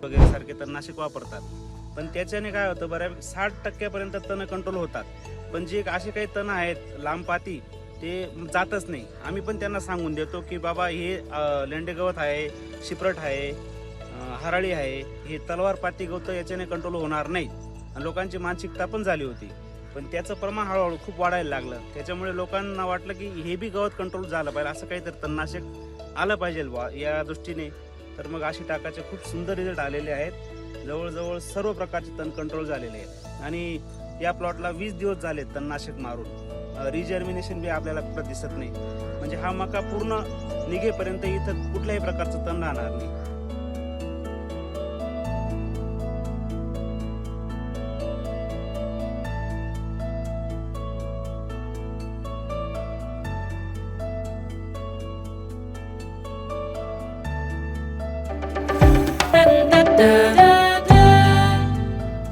वगैरे सारखे तणनाशक वापरतात, पण त्याच्याने काय होतं, बऱ्या 60% तण कंट्रोल होतात. पण जे असे काही तण आहेत लांब पाती, ते जातच नाही. आम्ही पण त्यांना सांगून देतो की बाबा हे लेंडे गवत आहे, शिप्रट आहे, हराळी आहे, हे तलवार पाती गवत याच्याने कंट्रोल होणार नाही. आणि लोकांची मानसिकता पण झाली होती, पण त्याचं प्रमाण हळूहळू खूप वाढायला लागलं. त्याच्यामुळे लोकांना वाटलं की हे बी गवत कंट्रोल झालं पाहिजे, असं काहीतरी तणनाशक आलं पाहिजे बा या दृष्टीने. तर मग अशी टाकाचे खूप सुंदर रिझल्ट आलेले आहेत. जवळजवळ सर्व प्रकारचे तण कंट्रोल झालेले आहेत आणि या प्लॉटला 20 दिवस झाले तणनाशक मारून. रिजर्मिनेशन बी आपल्याला कुठं दिसत नाही. म्हणजे हा मका पूर्ण निघेपर्यंत इथं कुठल्याही प्रकारचं तण राहणार नाही. da da da